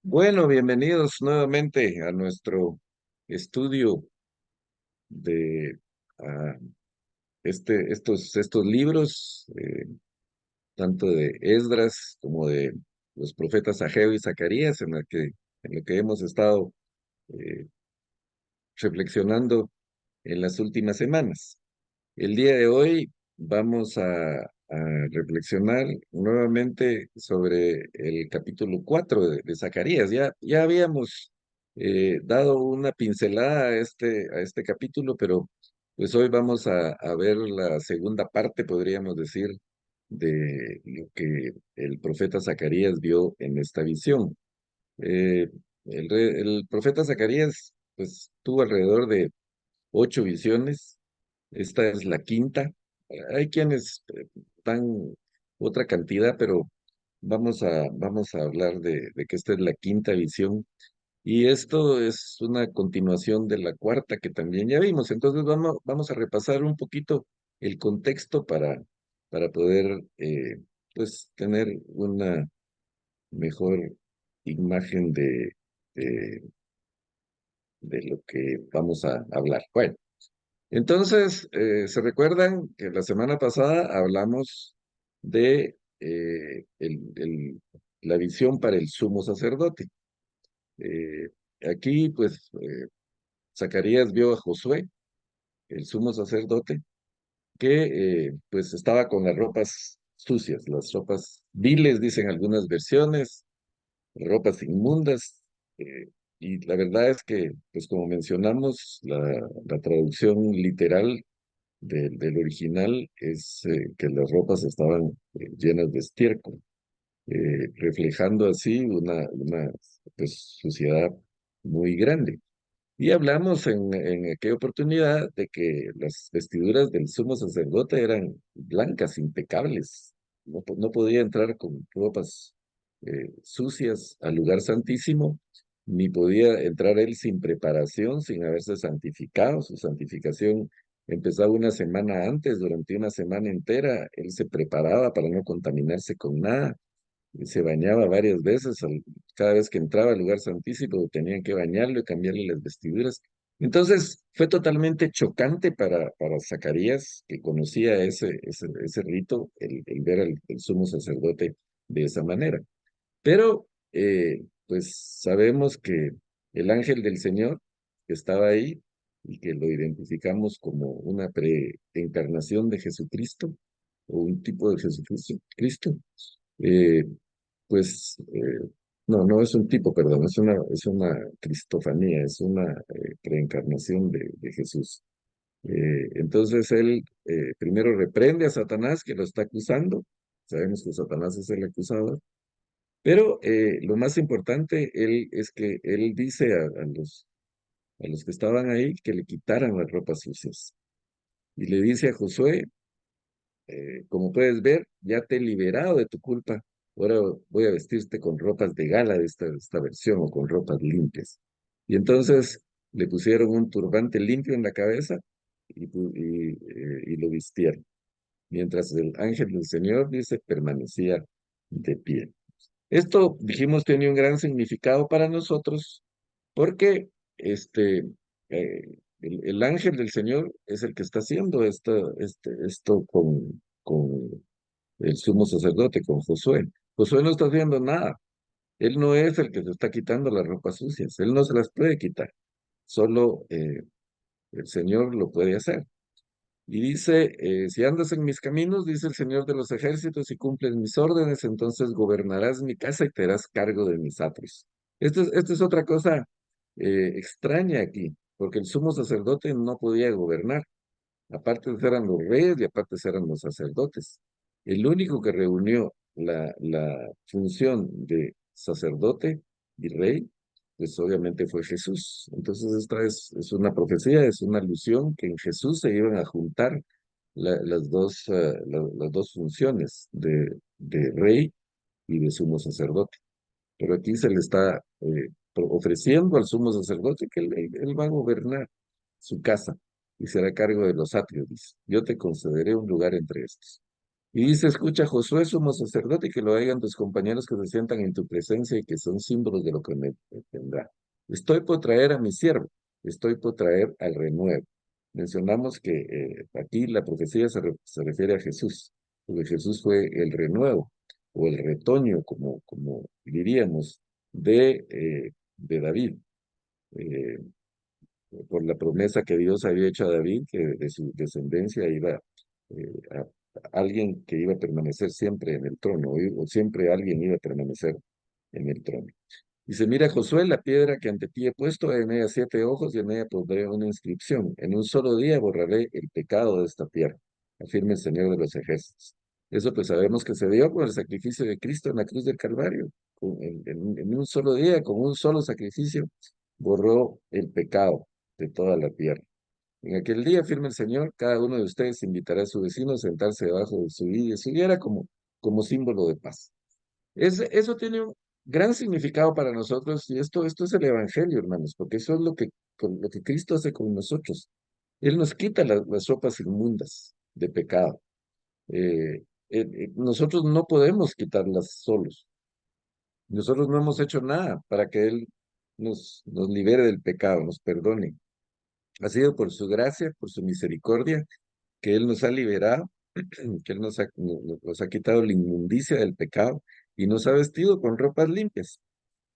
Bueno, bienvenidos nuevamente a nuestro estudio de estos libros, tanto de Esdras como de los profetas Ageo y Zacarías, en lo que hemos estado eh, reflexionando en las últimas semanas. El día de hoy vamos a reflexionar nuevamente sobre el capítulo 4 de Zacarías. Ya habíamos dado una pincelada a este capítulo, pero pues hoy vamos a ver la segunda parte, podríamos decir, de lo que el profeta Zacarías vio en esta visión. Eh, el profeta Zacarías pues tuvo alrededor de 8 visiones. Esta es la quinta. Hay quienes dan otra cantidad, pero vamos a hablar de que esta es la quinta visión. Y esto es una continuación de la cuarta que también ya vimos. Entonces vamos a repasar un poquito el contexto para poder pues tener una mejor imagen de, de lo que vamos a hablar. Bueno. Entonces, ¿se recuerdan que la semana pasada hablamos de la visión para el sumo sacerdote? Eh, Aquí, pues, Zacarías vio a Josué, el sumo sacerdote, que pues estaba con las ropas sucias, las ropas viles, dicen algunas versiones, ropas inmundas. eh, y la verdad es que, pues como mencionamos, la traducción literal del original es que las ropas estaban llenas de estiércol, reflejando así una pues, suciedad muy grande. Y hablamos en aquella oportunidad de que las vestiduras del sumo sacerdote eran blancas, impecables. No podía entrar con ropas sucias al lugar santísimo, ni podía entrar él sin preparación, sin haberse santificado. Su santificación empezaba una semana antes, durante una semana entera, él se preparaba para no contaminarse con nada y se bañaba varias veces. Cada vez que entraba al lugar santísimo tenían que bañarlo y cambiarle las vestiduras. Entonces fue totalmente chocante para Zacarías, que conocía ese rito, el ver al sumo sacerdote de esa manera. Pero pues sabemos que el ángel del Señor que estaba ahí y que lo identificamos como una preencarnación de Jesucristo o un tipo de Jesucristo, eh, pues no es un tipo, perdón, es una cristofanía, es una preencarnación de Jesús. Entonces él primero reprende a Satanás que lo está acusando. Sabemos que Satanás es el acusador, pero lo más importante es que él dice a los que estaban ahí que le quitaran las ropas sucias. Y le dice a Josué, como puedes ver, ya te he liberado de tu culpa. Ahora voy a vestirte con ropas de gala de esta versión o con ropas limpias. Y entonces le pusieron un turbante limpio en la cabeza y lo vistieron. Mientras el ángel del Señor, dice, permanecía de pie. Esto, dijimos, tiene un gran significado para nosotros porque el ángel del Señor es el que está haciendo esto con el sumo sacerdote, con Josué. Josué no está haciendo nada. Él no es el que se está quitando las ropas sucias. Él no se las puede quitar. Solo el Señor lo puede hacer. Y dice, si andas en mis caminos, dice el Señor de los ejércitos, y cumples mis órdenes, entonces gobernarás mi casa y te harás cargo de mis atrios. Esto es otra cosa extraña aquí, porque el sumo sacerdote no podía gobernar. Aparte eran los reyes y aparte eran los sacerdotes. El único que reunió la función de sacerdote y rey, pues obviamente fue Jesús. Entonces esta es una profecía, es una alusión que en Jesús se iban a juntar las dos funciones de rey y de sumo sacerdote. Pero aquí se le está ofreciendo al sumo sacerdote que él va a gobernar su casa y será a cargo de los atrios, dice. Yo te concederé un lugar entre estos. Y dice, escucha, Josué, sumo sacerdote, y que lo hagan tus compañeros que se sientan en tu presencia y que son símbolos de lo que me tendrá. Estoy por traer a mi siervo, estoy por traer al renuevo. Mencionamos que aquí la profecía se refiere a Jesús, porque Jesús fue el renuevo, o el retoño, como diríamos, de David. Eh, por la promesa que Dios había hecho a David, que de su descendencia iba alguien que iba a permanecer siempre en el trono, o siempre alguien iba a permanecer en el trono. Dice, mira, Josué, la piedra que ante ti he puesto, en ella 7 ojos y en ella pondré una inscripción. En un solo día borraré el pecado de esta tierra, afirma el Señor de los ejércitos. Eso pues sabemos que se dio con el sacrificio de Cristo en la cruz del Calvario. En un solo día, con un solo sacrificio, borró el pecado de toda la tierra. En aquel día, afirma el Señor, cada uno de ustedes invitará a su vecino a sentarse debajo de su higuera, su higuera como símbolo de paz. Eso tiene un gran significado para nosotros y esto es el Evangelio, hermanos, porque eso es lo que Cristo hace con nosotros. Él nos quita las ropas inmundas de pecado. Nosotros no podemos quitarlas solos. Nosotros no hemos hecho nada para que Él nos libere del pecado, nos perdone. Ha sido por su gracia, por su misericordia, que Él nos ha liberado, que Él nos ha quitado la inmundicia del pecado y nos ha vestido con ropas limpias.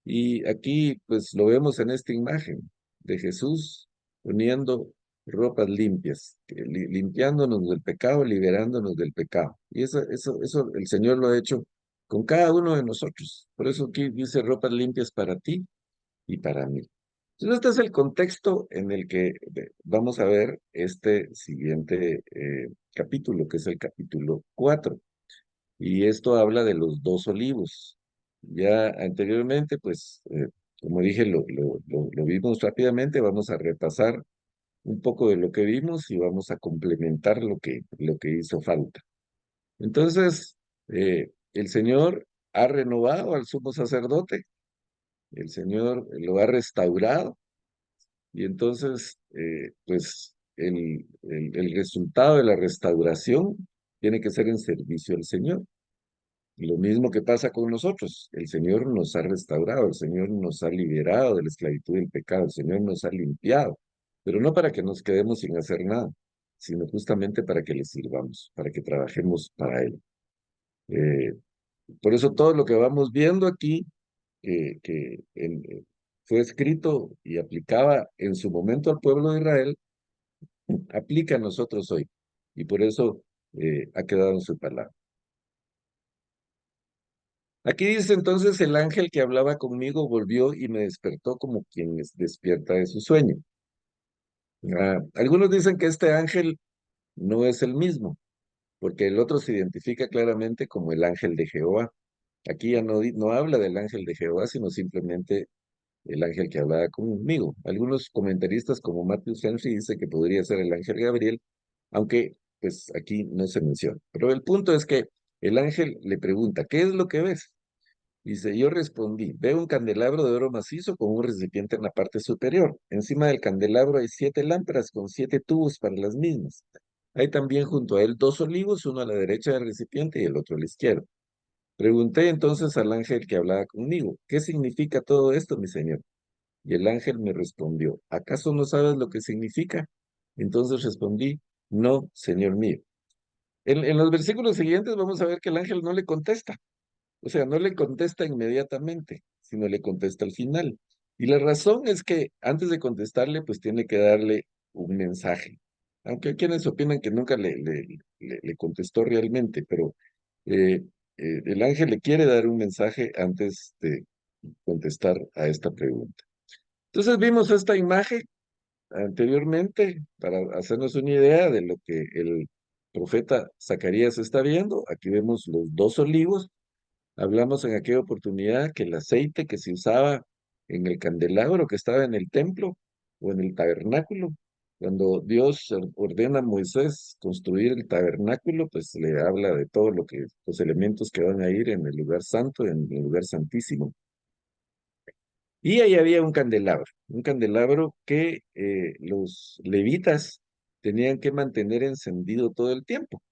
Y aquí, pues, lo vemos en esta imagen de Jesús poniendo ropas limpias, limpiándonos del pecado, liberándonos del pecado. Y eso el Señor lo ha hecho con cada uno de nosotros. Por eso aquí dice ropas limpias para ti y para mí. Entonces, este es el contexto en el que vamos a ver este siguiente capítulo, que es el capítulo 4. Y esto habla de los dos olivos. Ya anteriormente, pues, como dije, lo vimos rápidamente. Vamos a repasar un poco de lo que vimos y vamos a complementar lo que hizo falta. Entonces, el Señor ha renovado al sumo sacerdote, el Señor lo ha restaurado. Y entonces, pues el resultado de la restauración tiene que ser en servicio al Señor. Y lo mismo que pasa con nosotros. El Señor nos ha restaurado, el Señor nos ha liberado de la esclavitud del pecado, el Señor nos ha limpiado, pero no para que nos quedemos sin hacer nada, sino justamente para que le sirvamos, para que trabajemos para Él. Eh, por eso todo lo que vamos viendo aquí, fue escrito y aplicaba en su momento al pueblo de Israel, aplica a nosotros hoy. Y por eso ha quedado en su palabra. Aquí dice entonces, el ángel que hablaba conmigo volvió y me despertó como quien despierta de su sueño. Algunos dicen que este ángel no es el mismo, porque el otro se identifica claramente como el ángel de Jehová. Aquí ya no habla del ángel de Jehová, sino simplemente el ángel que hablaba conmigo. Algunos comentaristas como Matthew Henry dice que podría ser el ángel Gabriel, aunque pues aquí no se menciona. Pero el punto es que el ángel le pregunta, ¿qué es lo que ves? Dice, yo respondí, veo un candelabro de oro macizo con un recipiente en la parte superior. Encima del candelabro hay 7 lámparas con 7 tubos para las mismas. Hay también junto a él 2 olivos, uno a la derecha del recipiente y el otro a la izquierda. Pregunté entonces al ángel que hablaba conmigo, ¿qué significa todo esto, mi señor? Y el ángel me respondió, ¿acaso no sabes lo que significa? Entonces respondí, no, señor mío. En los versículos siguientes vamos a ver que el ángel no le contesta. O sea, no le contesta inmediatamente, sino le contesta al final. Y la razón es que antes de contestarle, pues tiene que darle un mensaje. Aunque hay quienes opinan que nunca le contestó realmente, pero eh, el ángel le quiere dar un mensaje antes de contestar a esta pregunta. Entonces vimos esta imagen anteriormente para hacernos una idea de lo que el profeta Zacarías está viendo. Aquí vemos los 2 olivos. Hablamos en aquella oportunidad que el aceite que se usaba en el candelabro que estaba en el templo o en el tabernáculo, cuando Dios ordena a Moisés construir el tabernáculo, pues le habla de todo los elementos que van a ir en el lugar santo, en el lugar santísimo. Y ahí había un candelabro que los levitas tenían que mantener encendido todo el tiempo.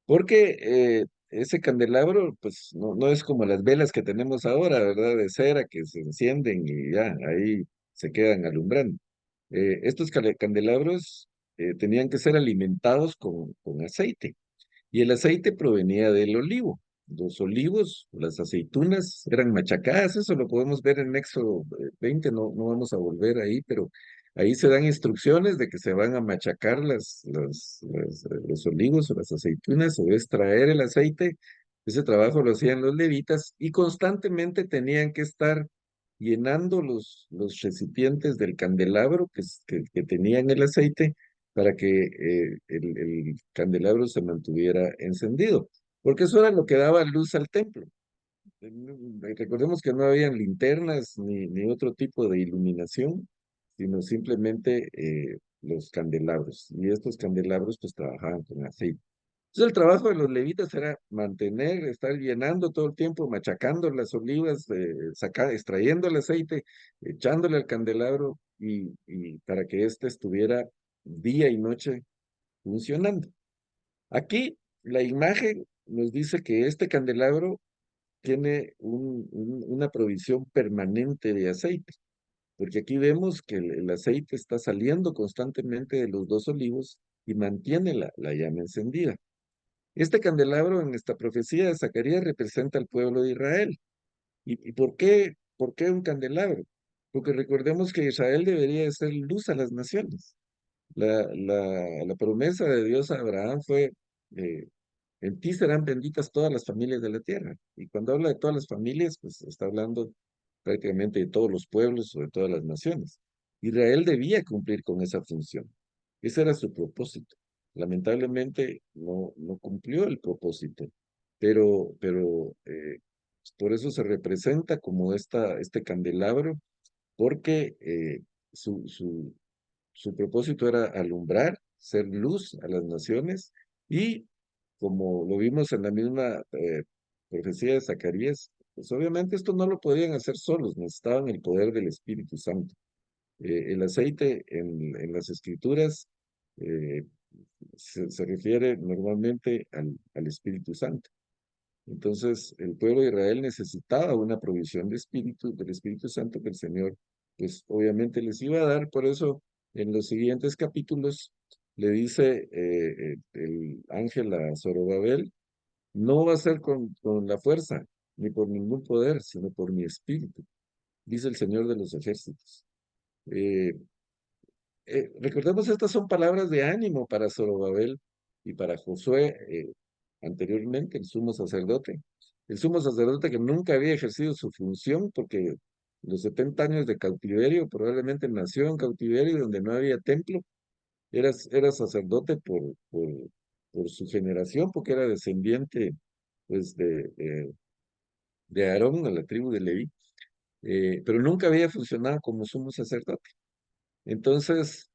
porque ese candelabro, pues no es como las velas que tenemos ahora, ¿verdad? De cera que se encienden y ya, ahí se quedan alumbrando. Estos candelabros tenían que ser alimentados con aceite. Y el aceite provenía del olivo. Los olivos, las aceitunas eran machacadas, eso lo podemos ver en Éxodo 20, no vamos a volver ahí, pero ahí se dan instrucciones de que se van a machacar los olivos o las aceitunas o extraer el aceite. Ese trabajo lo hacían los levitas y constantemente tenían que estar llenando los recipientes del candelabro que tenían el aceite para que el candelabro se mantuviera encendido, porque eso era lo que daba luz al templo. Recordemos que no habían linternas ni otro tipo de iluminación, sino simplemente los candelabros, y estos candelabros pues trabajaban con aceite. Entonces el trabajo de los levitas era mantener, estar llenando todo el tiempo, machacando las olivas, extrayendo el aceite, echándole al candelabro y para que éste estuviera día y noche funcionando. Aquí la imagen nos dice que este candelabro tiene una provisión permanente de aceite, porque aquí vemos que el aceite está saliendo constantemente de los dos olivos y mantiene la llama encendida. Este candelabro en esta profecía de Zacarías representa al pueblo de Israel. ¿Y por qué un candelabro? Porque recordemos que Israel debería de ser luz a las naciones. La promesa de Dios a Abraham fue, eh, en ti serán benditas todas las familias de la tierra. Y cuando habla de todas las familias, pues está hablando prácticamente de todos los pueblos o de todas las naciones. Israel debía cumplir con esa función. Ese era su propósito. Lamentablemente no cumplió el propósito, pero por eso se representa como este candelabro, porque su propósito era alumbrar, ser luz a las naciones y como lo vimos en la misma profecía de Zacarías, pues obviamente esto no lo podían hacer solos, necesitaban el poder del Espíritu Santo. El aceite en las escrituras eh, se refiere normalmente al Espíritu Santo. Entonces, el pueblo de Israel necesitaba una provisión de espíritu, del Espíritu Santo que el Señor, pues obviamente les iba a dar. Por eso, en los siguientes capítulos, le dice el ángel a Zorobabel, no va a ser con la fuerza, ni por ningún poder, sino por mi espíritu, dice el Señor de los ejércitos. Eh, recordemos, estas son palabras de ánimo para Zorobabel y para Josué, anteriormente, el sumo sacerdote. El sumo sacerdote que nunca había ejercido su función porque los 70 años de cautiverio, probablemente nació en cautiverio donde no había templo, era sacerdote por su generación, porque era descendiente pues, de Aarón, a la tribu de Leví, pero nunca había funcionado como sumo sacerdote. Entonces,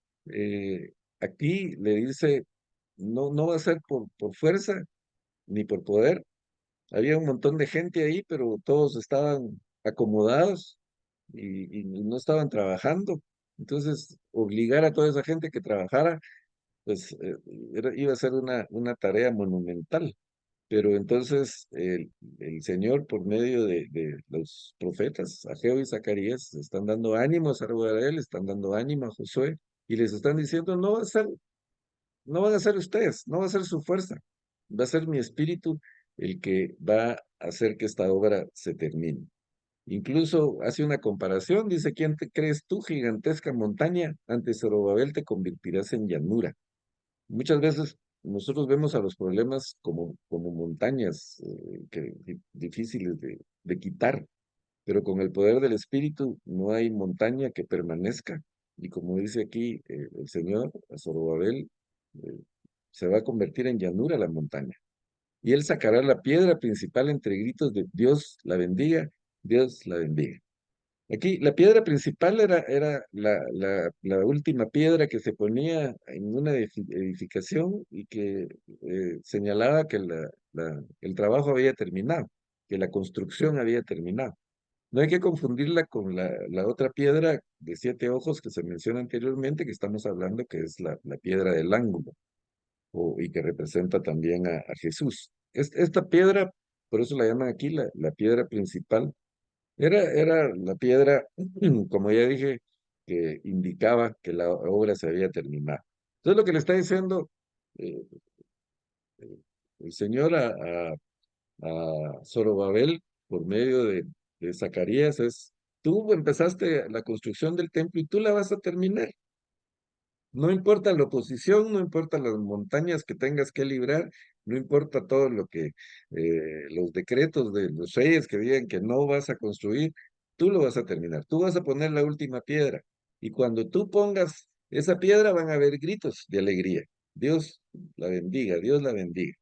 aquí le dice, no va a ser por fuerza ni por poder. Había un montón de gente ahí, pero todos estaban acomodados y no estaban trabajando. Entonces, obligar a toda esa gente que trabajara, pues iba a ser una tarea monumental. Pero entonces el Señor, por medio de los profetas, Ageo y Zacarías, están dando ánimo a Zorobabel, están dando ánimo a Josué, y les están diciendo, no van a ser ustedes, no va a ser su fuerza, va a ser mi espíritu el que va a hacer que esta obra se termine. Incluso hace una comparación, dice, ¿quién te crees tú, gigantesca montaña? Ante Zorobabel te convertirás en llanura. Muchas veces nosotros vemos a los problemas como montañas difíciles de quitar, pero con el poder del Espíritu no hay montaña que permanezca. Y como dice aquí el Señor, a Zorobabel, eh, se va a convertir en llanura la montaña. Y él sacará la piedra principal entre gritos de Dios la bendiga, Dios la bendiga. Aquí la piedra principal era la última piedra que se ponía en una edificación y que señalaba que el trabajo había terminado, que la construcción había terminado. No hay que confundirla con la otra piedra de 7 ojos que se menciona anteriormente, que estamos hablando que es la piedra del ángulo. y que representa también a Jesús. Esta piedra, por eso la llaman aquí la piedra principal, era la piedra, como ya dije, que indicaba que la obra se había terminado. Entonces lo que le está diciendo eh, el Señor a Zorobabel por medio de Zacarías es, tú empezaste la construcción del templo y tú la vas a terminar. No importa la oposición, no importa las montañas que tengas que librar, no importa todo lo que los decretos de los reyes que digan que no vas a construir, tú lo vas a terminar, tú vas a poner la última piedra. Y cuando tú pongas esa piedra van a haber gritos de alegría. Dios la bendiga, Dios la bendiga.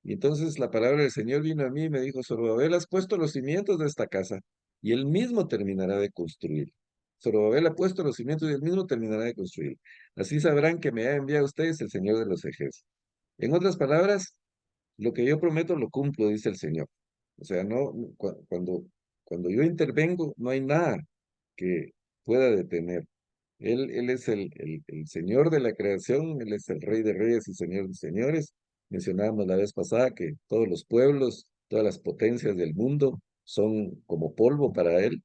Y entonces la palabra del Señor vino a mí y me dijo, Zorobabel, has puesto los cimientos de esta casa y él mismo terminará de construir. Zorobabel ha puesto los cimientos y él mismo terminará de construir. Así sabrán que me ha enviado a ustedes el Señor de los ejércitos. En otras palabras, lo que yo prometo lo cumplo, dice el Señor. O sea, cuando yo intervengo, no hay nada que pueda detener. Él es el Señor de la creación, Él es el Rey de reyes y Señor de señores. Mencionábamos la vez pasada que todos los pueblos, todas las potencias del mundo son como polvo para Él,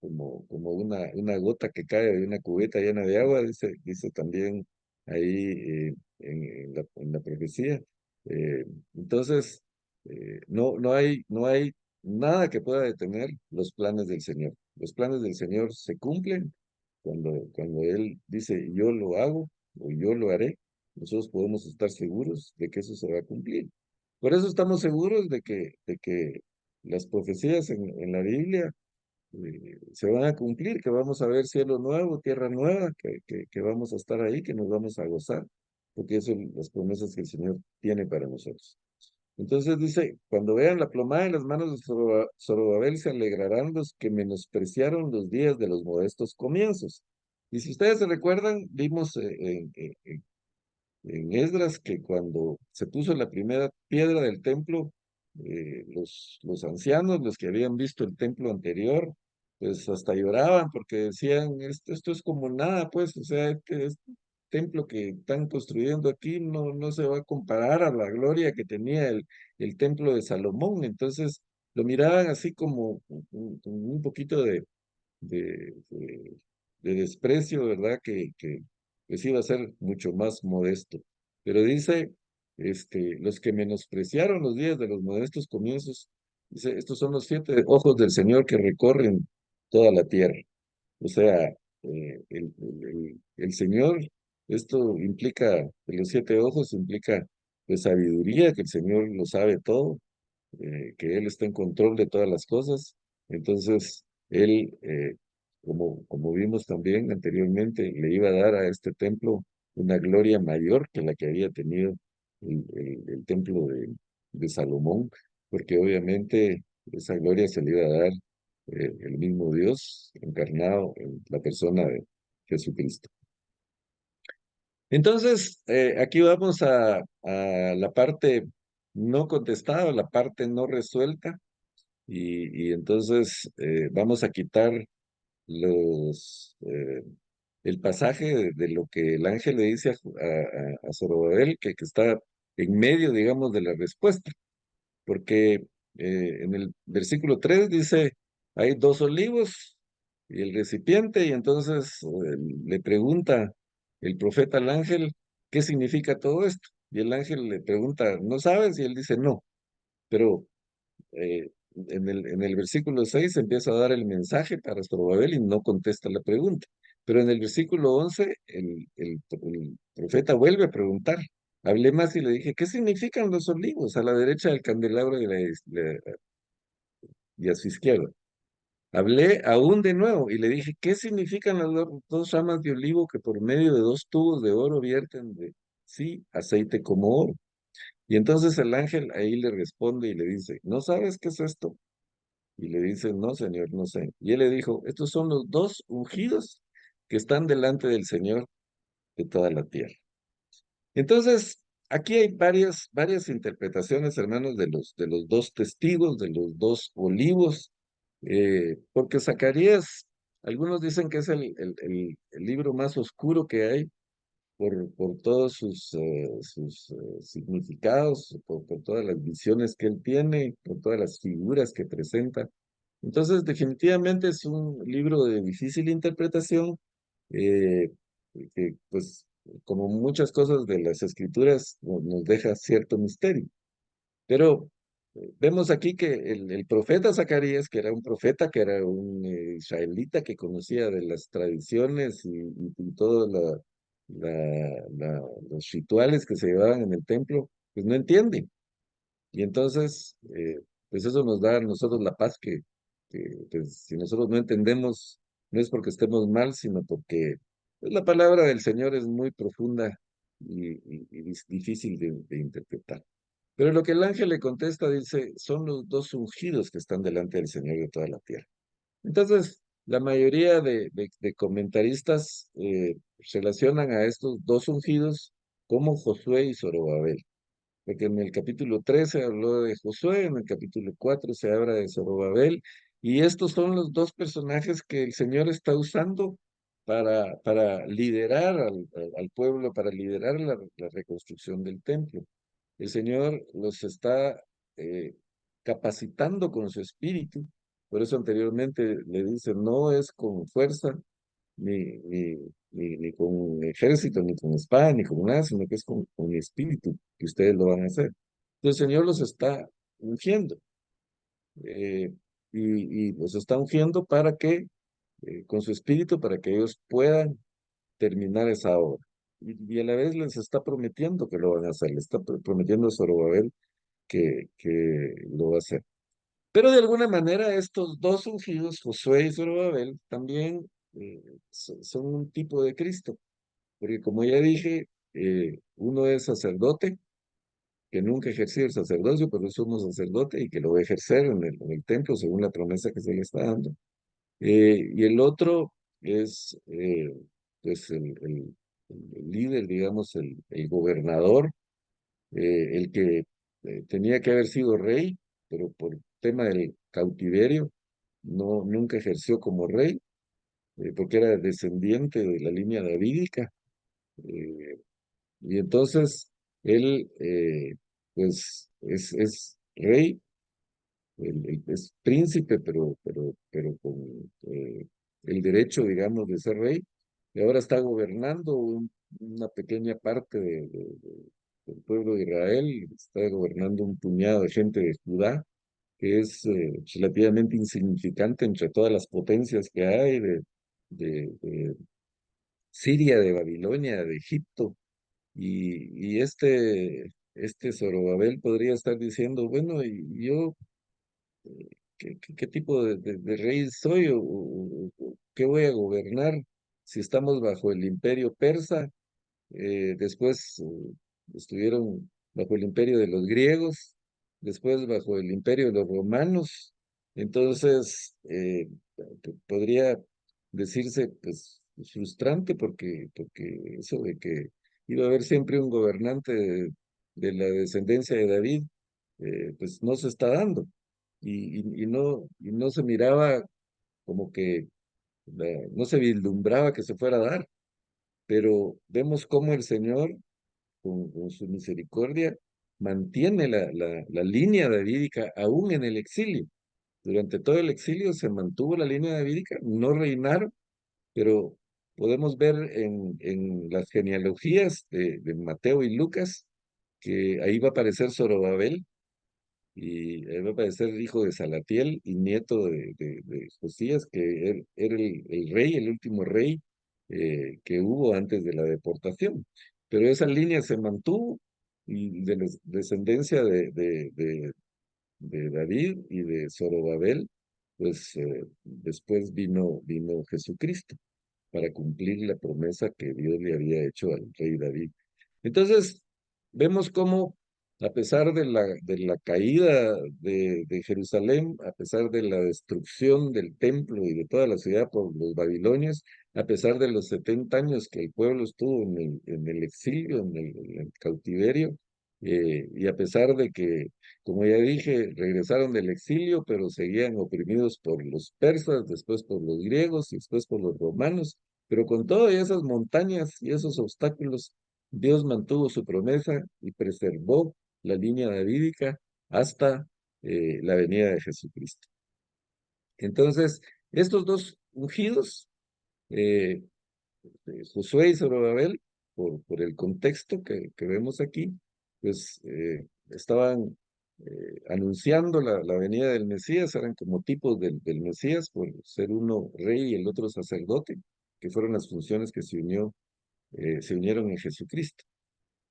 como una gota que cae de una cubeta llena de agua, dice también ahí en la profecía. Eh, entonces, no hay nada que pueda detener los planes del Señor. Los planes del Señor se cumplen cuando Él dice yo lo hago o yo lo haré. Nosotros podemos estar seguros de que eso se va a cumplir. Por eso estamos seguros de que las profecías en la Biblia se van a cumplir, que vamos a ver cielo nuevo, tierra nueva, que vamos a estar ahí, que nos vamos a gozar, porque eso son las promesas que el Señor tiene para nosotros. Entonces dice, cuando vean la plomada en las manos de Zorobabel, se alegrarán los que menospreciaron los días de los modestos comienzos. Y si ustedes se recuerdan, vimos en Esdras que cuando se puso la primera piedra del templo, los ancianos, los que habían visto el templo anterior, pues hasta lloraban porque decían, esto es como nada, pues, o sea, este templo que están construyendo aquí no se va a comparar a la gloria que tenía el templo de Salomón. Entonces, lo miraban así como un poquito de desprecio, ¿verdad? Que pues iba a ser mucho más modesto. Pero dice, los que menospreciaron los días de los modestos comienzos, dice, estos son los 7 ojos del Señor que recorren toda la tierra. O sea, el Señor, esto implica, los 7 ojos implica pues sabiduría, que el Señor lo sabe todo, que Él está en control de todas las cosas. Entonces, Él, como vimos también anteriormente, le iba a dar a este templo una gloria mayor que la que había tenido el templo de Salomón, porque obviamente esa gloria se le iba a dar el mismo Dios encarnado en la persona de Jesucristo. Entonces, aquí vamos a la parte no contestada, la parte no resuelta, y entonces vamos a quitar el pasaje de lo que el ángel le dice a Zorobabel, que está en medio, digamos, de la respuesta, porque en el versículo 3 dice, hay 2 olivos y el recipiente, y entonces le pregunta el profeta al ángel, ¿qué significa todo esto? Y el ángel le pregunta, ¿no sabes? Y él dice, no, pero en el versículo 6 empieza a dar el mensaje para Zorobabel y no contesta la pregunta. Pero en el versículo 11 el profeta vuelve a preguntar. Hablé más y le dije, ¿qué significan los olivos a la derecha del candelabro y a su izquierda? Hablé aún de nuevo y le dije, ¿qué significan las dos ramas de olivo que por medio de 2 tubos de oro vierten de sí aceite como oro? Y entonces el ángel ahí le responde y le dice, ¿no sabes qué es esto? Y le dice, no, Señor, no sé. Y él le dijo, estos son los 2 ungidos que están delante del Señor de toda la tierra. Entonces, aquí hay varias interpretaciones, hermanos, de los 2 testigos, de los 2 olivos, porque Zacarías, algunos dicen que es el libro más oscuro que hay, por todos sus significados, por todas las visiones que él tiene, por todas las figuras que presenta. Entonces, definitivamente es un libro de difícil interpretación, eh, que pues como muchas cosas de las escrituras nos deja cierto misterio. Pero vemos aquí que el profeta Zacarías, que era un profeta, que era un israelita que conocía de las tradiciones y todos los rituales que se llevaban en el templo, pues no entiende. Y entonces, pues eso nos da a nosotros la paz pues, si nosotros no entendemos, no es porque estemos mal, sino porque pues, la palabra del Señor es muy profunda y difícil de interpretar. Pero lo que el ángel le contesta dice, son los dos ungidos que están delante del Señor de toda la tierra. Entonces, la mayoría de comentaristas relacionan a estos dos ungidos como Josué y Zorobabel. Porque en el capítulo 13 habló de Josué, en el capítulo 4 se habla de Zorobabel, y estos son los dos personajes que el Señor está usando para liderar al pueblo, para liderar la reconstrucción del templo. El Señor los está eh, capacitando con su espíritu. Por eso anteriormente le dice, no es con fuerza, ni, ni, ni con un ejército, ni con espada, ni con nada, sino que es con mi espíritu que ustedes lo van a hacer. Entonces el Señor los está ungiendo, eh, y los está ungiendo para que, con su espíritu, para que ellos puedan terminar esa obra. Y a la vez les está prometiendo que lo van a hacer, le está prometiendo a Zorobabel que lo va a hacer. Pero de alguna manera estos dos ungidos, Josué y Zorobabel, también son un tipo de Cristo, porque como ya dije, uno es sacerdote, que nunca ejerció el sacerdocio, pero es sumo sacerdote y que lo va a ejercer en el templo según la promesa que se le está dando. Y el otro es pues el líder, digamos, el gobernador, el que tenía que haber sido rey, pero por tema del cautiverio, nunca ejerció como rey, porque era descendiente de la línea davídica. eh, y entonces él, pues, es rey, es príncipe, pero con el derecho, digamos, de ser rey, y ahora está gobernando una pequeña parte del pueblo de Israel, está gobernando un puñado de gente de Judá, que es relativamente insignificante entre todas las potencias que hay de Siria, de Babilonia, de Egipto. Y este Zorobabel podría estar diciendo, bueno, y yo, ¿qué tipo de rey soy o qué voy a gobernar si estamos bajo el imperio persa? Después estuvieron bajo el imperio de los griegos, después bajo el imperio de los romanos. Entonces, podría decirse, pues, frustrante porque eso de que iba a haber siempre un gobernante de la descendencia de David, pues no se está dando. Y no se miraba como que, no se vislumbraba que se fuera a dar, pero vemos cómo el Señor con su misericordia, mantiene la línea davídica aún en el exilio. Durante todo el exilio se mantuvo la línea davídica, no reinaron, pero podemos ver en las genealogías de Mateo y Lucas que ahí va a aparecer Zorobabel, y ahí va a aparecer hijo de Salatiel y nieto de Josías, que era el rey, el último rey que hubo antes de la deportación. Pero esa línea se mantuvo, y de la descendencia de David y de Zorobabel, pues después vino Jesucristo para cumplir la promesa que Dios le había hecho al rey David. Entonces, vemos cómo, a pesar de la caída de Jerusalén, a pesar de la destrucción del templo y de toda la ciudad por los babilonios, a pesar de los 70 años que el pueblo estuvo en el exilio, en el cautiverio, y a pesar de que, como ya dije, regresaron del exilio, pero seguían oprimidos por los persas, después por los griegos y después por los romanos, Pero con todas esas montañas y esos obstáculos, Dios mantuvo su promesa y preservó la línea davídica hasta la venida de Jesucristo. Entonces, estos dos ungidos, eh, Josué y Zorobabel, por el contexto que vemos aquí, pues estaban anunciando la venida del Mesías, eran como tipos del Mesías, por ser uno rey y el otro sacerdote, que fueron las funciones que se unieron en Jesucristo.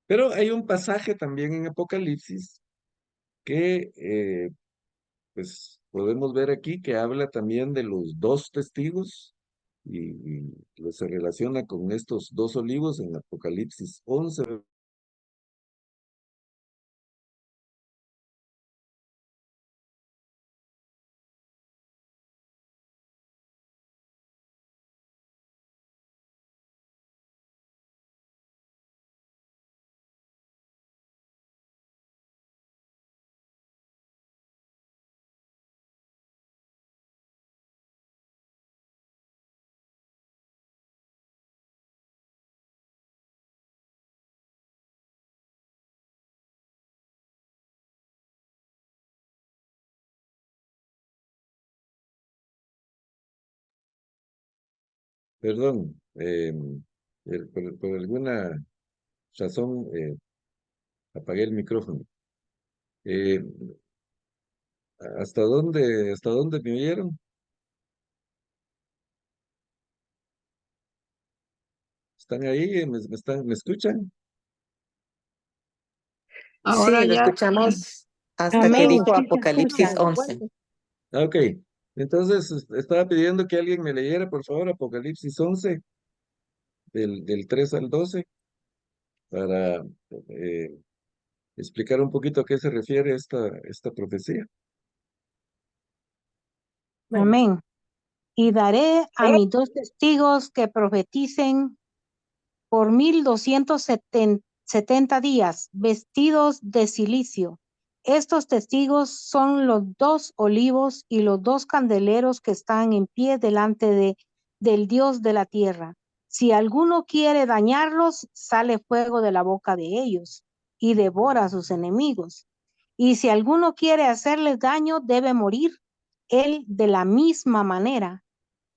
Pero hay un pasaje también en Apocalipsis que pues podemos ver aquí que habla también de los dos testigos y lo se relaciona con estos dos olivos en Apocalipsis 11. Perdón, por alguna razón apagué el micrófono. Eh, hasta dónde me oyeron? ¿Están ahí? ¿Me escuchan? Ahora Sí, lo ya, escuchamos hasta que amén, dijo sí se Apocalipsis escucha. 11. Ah, ok. Entonces, estaba pidiendo que alguien me leyera, por favor, Apocalipsis 11, del 3 al 12, para eh, explicar un poquito a qué se refiere esta profecía. Amén. Y daré a mis dos testigos que profeticen por 1270 días, vestidos de cilicio. Estos testigos son los dos olivos y los dos candeleros que están en pie delante del Dios de la tierra. Si alguno quiere dañarlos, sale fuego de la boca de ellos y devora a sus enemigos. Y si alguno quiere hacerles daño, debe morir él de la misma manera.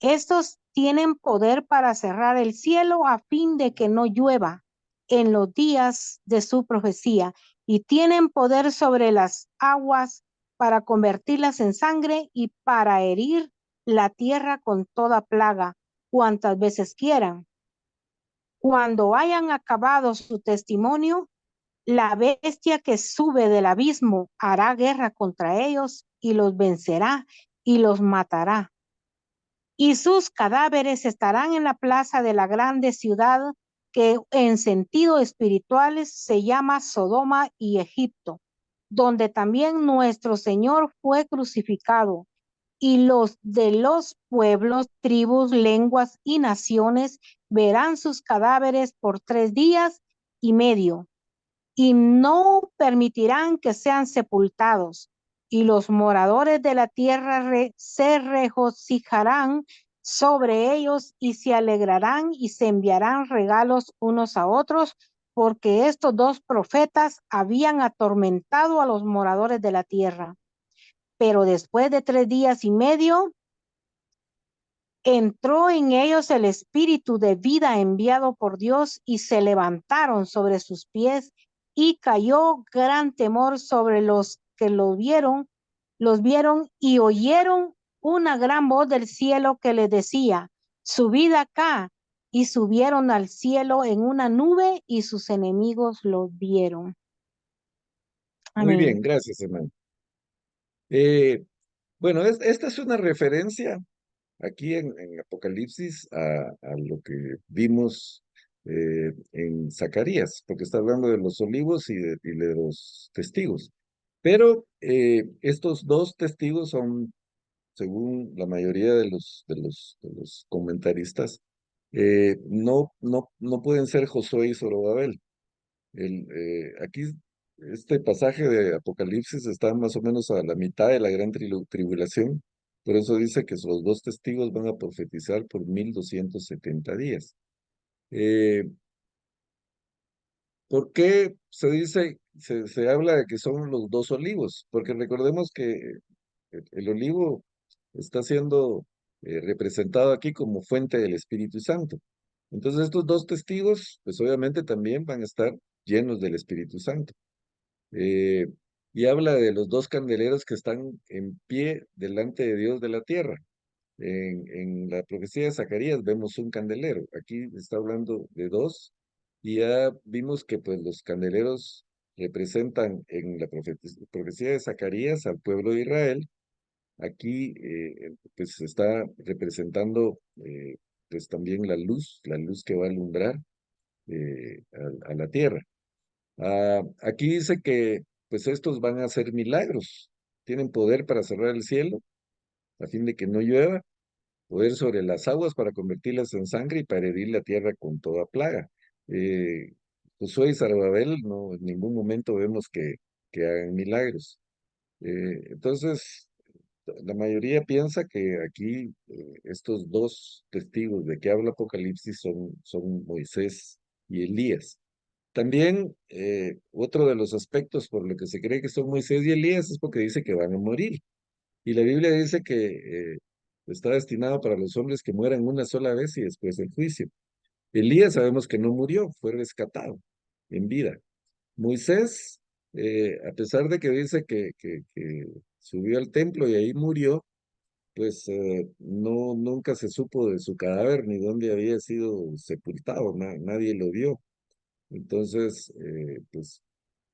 Estos tienen poder para cerrar el cielo a fin de que no llueva en los días de su profecía, y tienen poder sobre las aguas para convertirlas en sangre y para herir la tierra con toda plaga, cuantas veces quieran. Cuando hayan acabado su testimonio, la bestia que sube del abismo hará guerra contra ellos y los vencerá y los matará, y sus cadáveres estarán en la plaza de la grande ciudad que en sentido espiritual se llama Sodoma y Egipto, donde también nuestro Señor fue crucificado. Y los de los pueblos, tribus, lenguas y naciones verán sus cadáveres por 3 días y medio y no permitirán que sean sepultados. Y los moradores de la tierra se regocijarán sobre ellos y se alegrarán y se enviarán regalos unos a otros, porque estos dos profetas habían atormentado a los moradores de la tierra. Pero después de 3 días y medio, entró en ellos el espíritu de vida enviado por Dios y se levantaron sobre sus pies y cayó gran temor sobre los que los vieron y oyeron una gran voz del cielo que les decía: subid acá. Y subieron al cielo en una nube y sus enemigos los vieron. Muy bien, Amén. gracias, hermano. Eh, bueno, esta es una referencia aquí en Apocalipsis a lo que vimos en Zacarías, porque está hablando de los olivos y de los testigos. Pero estos dos testigos son, según la mayoría de los comentaristas, no pueden ser Josué y Zorobabel. Aquí, este pasaje de Apocalipsis está más o menos a la mitad de la gran tribulación Por eso dice que los dos testigos van a profetizar por 1270 días. Eh, ¿Por qué se dice, se habla de que son los dos olivos? Porque recordemos que el olivo está siendo representado aquí como fuente del Espíritu Santo. Entonces estos dos testigos, pues obviamente también van a estar llenos del Espíritu Santo. Eh, y habla de los dos candeleros que están en pie delante de Dios de la tierra. En la profecía de Zacarías vemos un candelero. Aquí está hablando de dos. Y ya vimos que pues los candeleros representan en la profecía de Zacarías al pueblo de Israel. Aquí pues se está representando pues también la luz que va a alumbrar a la tierra. Aquí dice que pues estos van a hacer milagros, tienen poder para cerrar el cielo a fin de que no llueva, poder sobre las aguas para convertirlas en sangre y para herir la tierra con toda plaga. Eh, Josué y Zorobabel no en ningún momento vemos que hagan milagros. Entonces, la mayoría piensa que aquí estos dos testigos de que habla Apocalipsis son Moisés y Elías. También otro de los aspectos por lo que se cree que son Moisés y Elías es porque dice que van a morir. Y la Biblia dice que está destinado para los hombres que mueran una sola vez y después el juicio. Elías sabemos que no murió, fue rescatado en vida. Moisés, a pesar de que dice que subió al templo y ahí murió, pues no, nunca se supo de su cadáver ni dónde había sido sepultado, nadie lo vio. Entonces, pues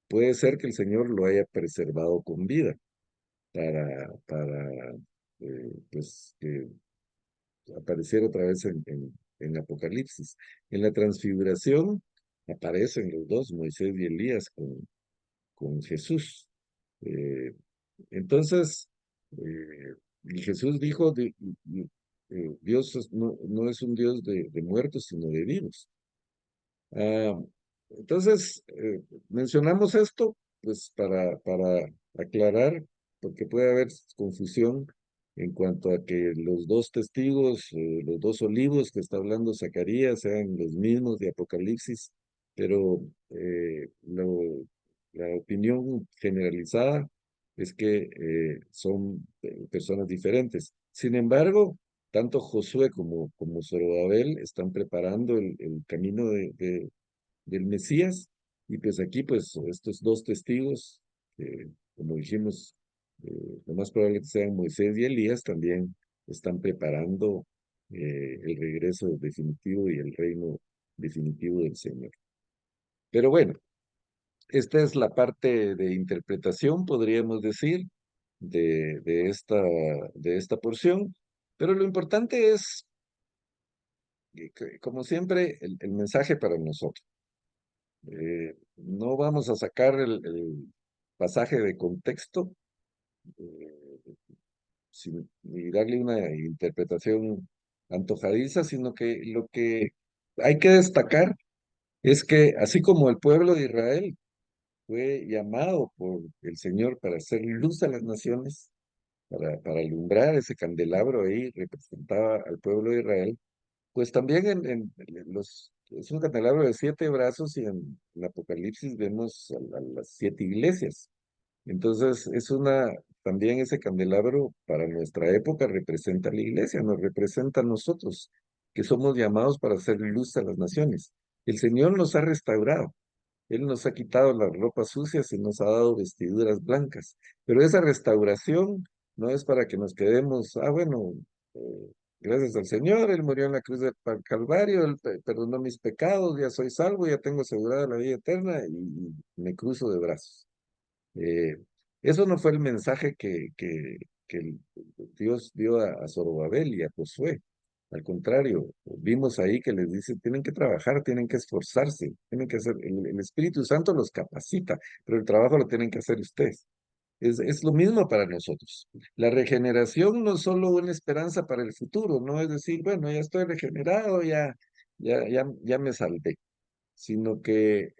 puede ser que el Señor lo haya preservado con vida para pues, que apareciera otra vez en Apocalipsis. En la transfiguración aparecen los dos, Moisés y Elías, con Jesús. Eh, entonces, y Jesús dijo, Dios no es un Dios de muertos, sino de vivos. Ah, entonces, mencionamos esto, pues para aclarar, porque puede haber confusión en cuanto a que los dos testigos, los dos olivos que está hablando Zacarías, sean los mismos de Apocalipsis, pero la opinión generalizada es que son personas diferentes. Sin embargo, tanto Josué como Zorobabel están preparando el camino del Mesías, y pues aquí, pues estos dos testigos, como dijimos, lo más probable que sean Moisés y Elías, también están preparando el regreso definitivo y el reino definitivo del Señor. Pero bueno, esta es la parte de interpretación, podríamos decir, de esta porción, pero lo importante es, como siempre, el mensaje para nosotros. No vamos a sacar el pasaje de contexto ni darle una interpretación antojadiza, sino que lo que hay que destacar es que así como el pueblo de Israel fue llamado por el Señor para hacer luz a las naciones, para alumbrar ese candelabro ahí, representaba al pueblo de Israel, pues también es un candelabro de 7 brazos y en Apocalipsis vemos a las 7 iglesias. Entonces, también ese candelabro para nuestra época representa a la iglesia, nos representa a nosotros, que somos llamados para hacer luz a las naciones. El Señor nos ha restaurado, Él nos ha quitado las ropas sucias y nos ha dado vestiduras blancas. Pero esa restauración no es para que nos quedemos, bueno, gracias al Señor, Él murió en la cruz del Calvario, Él perdonó mis pecados, ya soy salvo, ya tengo asegurada la vida eterna y me cruzo de brazos. Eh, Eso no fue el mensaje que Dios dio a Zorobabel y a Josué. Al contrario, vimos ahí que les dice, tienen que trabajar, tienen que esforzarse, tienen que hacer, el Espíritu Santo los capacita, pero el trabajo lo tienen que hacer ustedes. Es lo mismo para nosotros. La regeneración no es solo una esperanza para el futuro, no es decir, bueno, ya estoy regenerado, ya me salvé, sino que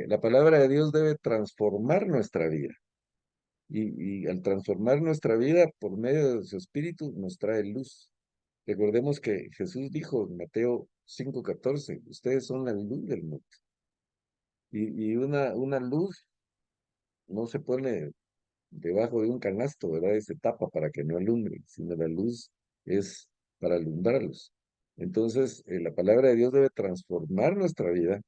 la palabra de Dios debe transformar nuestra vida. y al transformar nuestra vida por medio de su Espíritu, nos trae luz. Recordemos que Jesús dijo en Mateo 5:14, ustedes son la luz del mundo. Y una luz no se pone debajo de un canasto, ¿verdad? Y se tapa para que no alumbre, sino la luz es para alumbrarlos. Entonces, la palabra de Dios debe transformar nuestra vida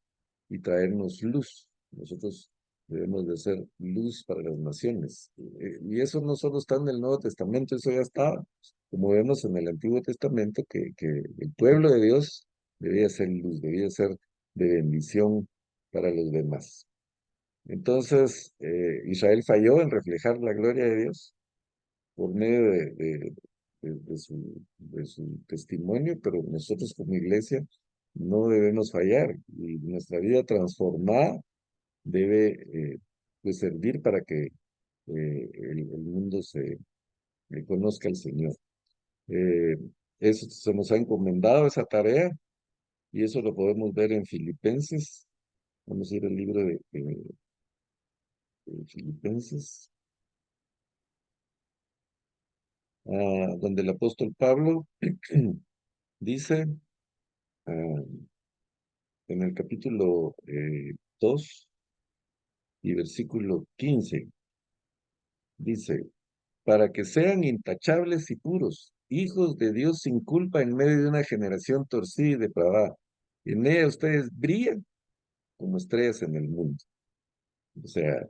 y traernos luz. Nosotros debemos de ser luz para las naciones. Y eso no solo está en el Nuevo Testamento, eso ya estaba, como vemos en el Antiguo Testamento, que el pueblo de Dios debía ser luz, debía ser de bendición para los demás. Entonces, Israel falló en reflejar la gloria de Dios por medio de su testimonio, pero nosotros como iglesia no debemos fallar y nuestra vida transformada debe pues servir para que el mundo conozca al Señor. Eh, Eso se nos ha encomendado esa tarea y eso lo podemos ver en Filipenses. Vamos a ir al libro de Filipenses, donde el apóstol Pablo dice ah, en el capítulo 2 y versículo 15, dice, para que sean intachables y puros, hijos de Dios sin culpa en medio de una generación torcida y depravada. En ella ustedes brillan como estrellas en el mundo. O sea,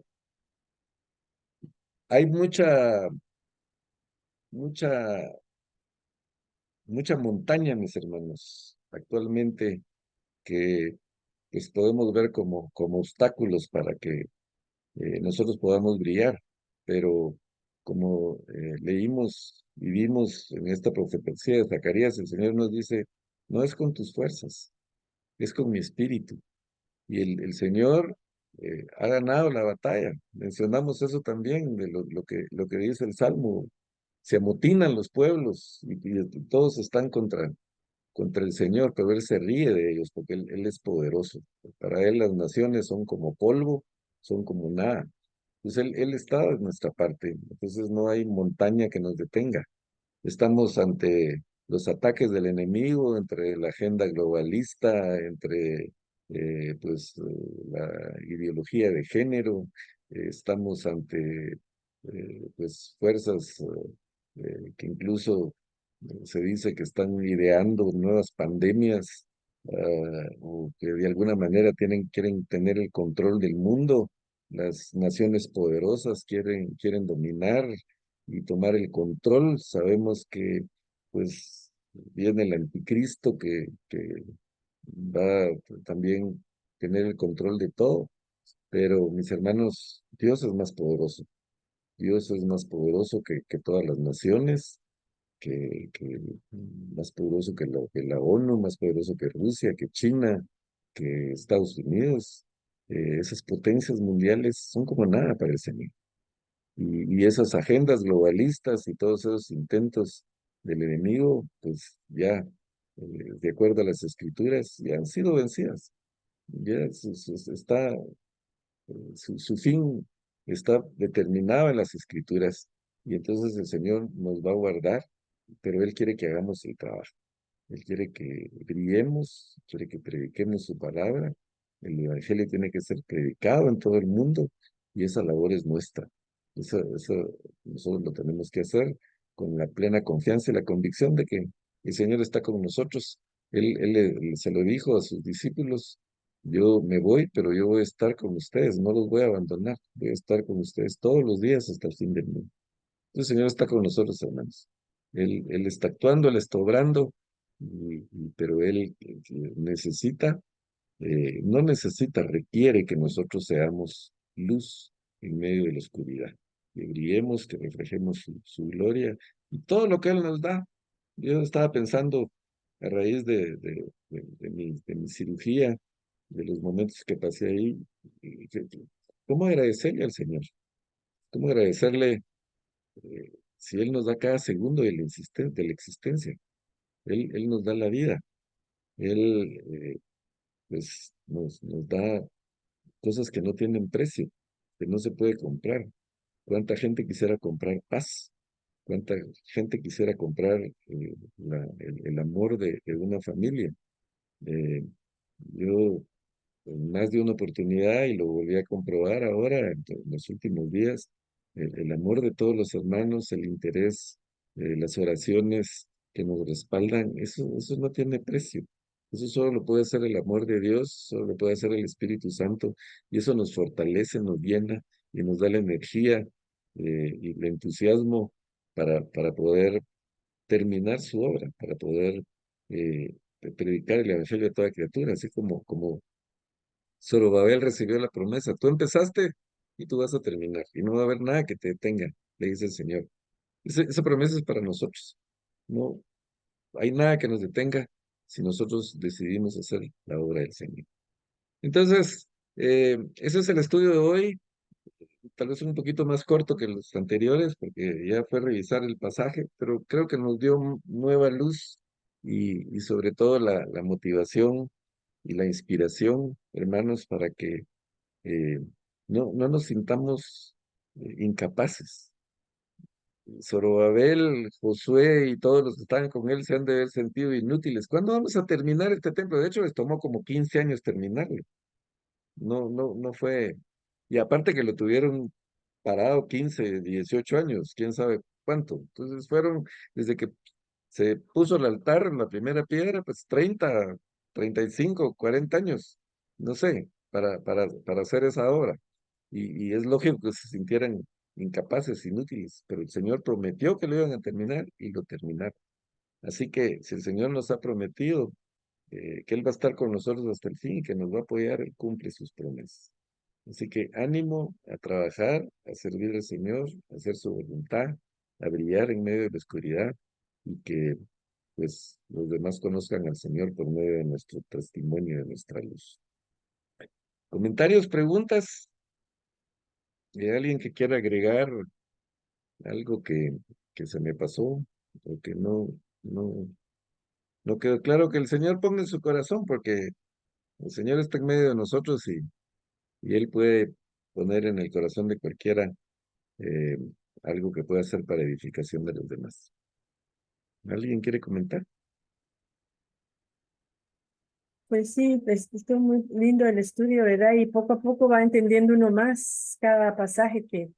hay mucha, mucha montaña, mis hermanos, actualmente que pues podemos ver como obstáculos para que nosotros podamos brillar. Pero como leímos y vimos en esta profecía de Zacarías, el Señor nos dice, no es con tus fuerzas, es con mi espíritu. Y el Señor ha ganado la batalla. Mencionamos eso también, de lo que dice el Salmo. Se amotinan los pueblos y todos están contra el Señor, pero Él se ríe de ellos porque él es poderoso. Para Él las naciones son como polvo, son como nada. Pues él está en nuestra parte, entonces no hay montaña que nos detenga. Estamos ante los ataques del enemigo, entre la agenda globalista, entre la ideología de género, estamos ante pues fuerzas que incluso se dice que están ideando nuevas pandemias, o que de alguna manera quieren tener el control del mundo. Las naciones poderosas quieren dominar y tomar el control. Sabemos que pues viene el anticristo que va a también tener el control de todo, pero mis hermanos, Dios es más poderoso. Dios es más poderoso que todas las naciones, que más poderoso que la ONU, más poderoso que Rusia, que China, que Estados Unidos. Esas potencias mundiales son como nada para el Señor. Y esas agendas globalistas y todos esos intentos del enemigo, pues ya, de acuerdo a las escrituras, ya han sido vencidas. Ya su fin está determinado en las escrituras. Y entonces el Señor nos va a guardar, pero Él quiere que hagamos el trabajo. Él quiere que brillemos, quiere que prediquemos su palabra. El evangelio tiene que ser predicado en todo el mundo y esa labor es nuestra. Eso nosotros lo tenemos que hacer con la plena confianza y la convicción de que el Señor está con nosotros. Él se lo dijo a sus discípulos, yo me voy, pero yo voy a estar con ustedes, no los voy a abandonar, voy a estar con ustedes todos los días hasta el fin del mundo. El Señor está con nosotros, hermanos. Él está actuando, Él está obrando, pero Él necesita, no necesita, requiere que nosotros seamos luz en medio de la oscuridad, que brillemos, que reflejemos su gloria y todo lo que Él nos da. Yo estaba pensando a raíz de mi cirugía, de los momentos que pasé ahí, ¿cómo agradecerle al Señor? ¿Cómo agradecerle si Él nos da cada segundo de la existencia? Él nos da la vida. Él pues nos da cosas que no tienen precio, que no se puede comprar. ¿Cuánta gente quisiera comprar paz? ¿Cuánta gente quisiera comprar el amor de una familia? Eh, yo en más de una oportunidad, y lo volví a comprobar ahora en los últimos días, el amor de todos los hermanos, el interés, las oraciones que nos respaldan, eso no tiene precio. Eso solo lo puede hacer el amor de Dios, solo lo puede hacer el Espíritu Santo, y eso nos fortalece, nos llena y nos da la energía y el entusiasmo para poder terminar su obra, para poder predicar el Evangelio a toda criatura, así como Zorobabel recibió la promesa. Tú empezaste y tú vas a terminar. Y no va a haber nada que te detenga, le dice el Señor. Esa promesa es para nosotros. No hay nada que nos detenga si nosotros decidimos hacer la obra del Señor. Entonces, ese es el estudio de hoy. Tal vez un poquito más corto que los anteriores, porque ya fue revisar el pasaje, pero creo que nos dio nueva luz y sobre todo la motivación y la inspiración, hermanos, para que eh, no nos sintamos incapaces. Zorobabel, Josué y todos los que estaban con él se han de haber sentido inútiles. ¿Cuándo vamos a terminar este templo? De hecho, les tomó como 15 años terminarlo. No fue. Y aparte que lo tuvieron parado 15, 18 años, quién sabe cuánto. Entonces fueron, desde que se puso el altar en la primera piedra, pues 30, 35, 40 años, no sé, para hacer esa obra. Y es lógico que se sintieran incapaces, inútiles, pero el Señor prometió que lo iban a terminar y lo terminaron. Así que si el Señor nos ha prometido que Él va a estar con nosotros hasta el fin y que nos va a apoyar, Él cumple sus promesas. Así que ánimo a trabajar, a servir al Señor, a hacer su voluntad, a brillar en medio de la oscuridad y que pues los demás conozcan al Señor por medio de nuestro testimonio, de nuestra luz. ¿Comentarios, preguntas? ¿Hay alguien que quiera agregar algo que se me pasó o que no, no quedó claro? Que el Señor ponga en su corazón, porque el Señor está en medio de nosotros y Él puede poner en el corazón de cualquiera eh, algo que pueda ser para edificación de los demás. ¿Alguien quiere comentar? Pues sí, pues estuvo muy lindo el estudio, ¿verdad? Y poco a poco va entendiendo uno más cada pasaje que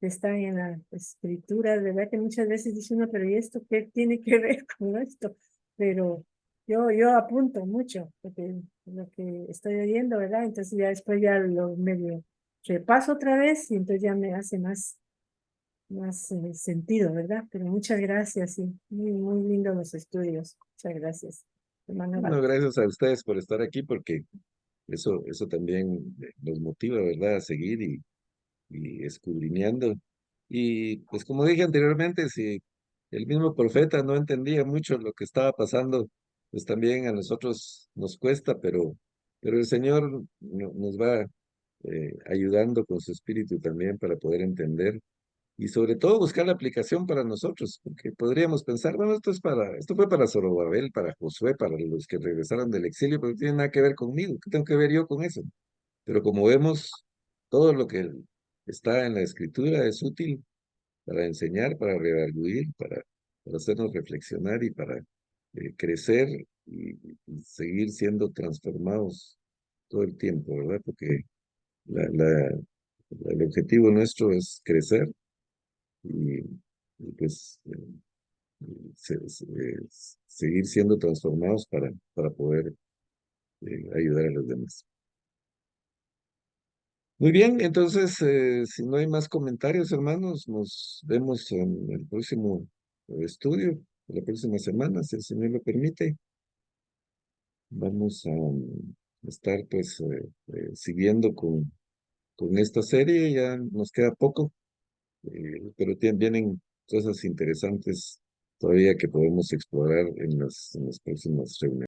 está en la escritura, ¿verdad? Que muchas veces dice uno, pero ¿y esto qué tiene que ver con esto? Pero yo apunto mucho porque lo que estoy oyendo, ¿verdad? Entonces ya después ya lo medio repaso otra vez y entonces ya me hace más sentido, ¿verdad? Pero muchas gracias, sí, muy lindo los estudios. Muchas gracias, hermano Bueno, Walter. gracias a ustedes por estar aquí, porque eso también nos motiva, ¿verdad? A seguir y escudriñando. Y pues como dije anteriormente, si el mismo profeta no entendía mucho lo que estaba pasando, pues también a nosotros nos cuesta, pero el Señor nos va ayudando con su espíritu también para poder entender y sobre todo buscar la aplicación para nosotros, porque podríamos pensar, bueno, esto fue para Zorobabel, para Josué, para los que regresaron del exilio, pero no tiene nada que ver conmigo. ¿Qué tengo que ver yo con eso? Pero como vemos, todo lo que está en la escritura es útil para enseñar, para redarguir, para hacernos reflexionar y para crecer y seguir siendo transformados todo el tiempo, ¿verdad? Porque el objetivo nuestro es crecer y pues seguir siendo transformados para poder ayudar a los demás. Muy bien, entonces, si no hay más comentarios, hermanos, nos vemos en el próximo estudio, la próxima semana, si el Señor lo permite. Vamos a estar pues siguiendo con esta serie, ya nos queda poco, pero vienen cosas interesantes todavía que podemos explorar en las próximas reuniones.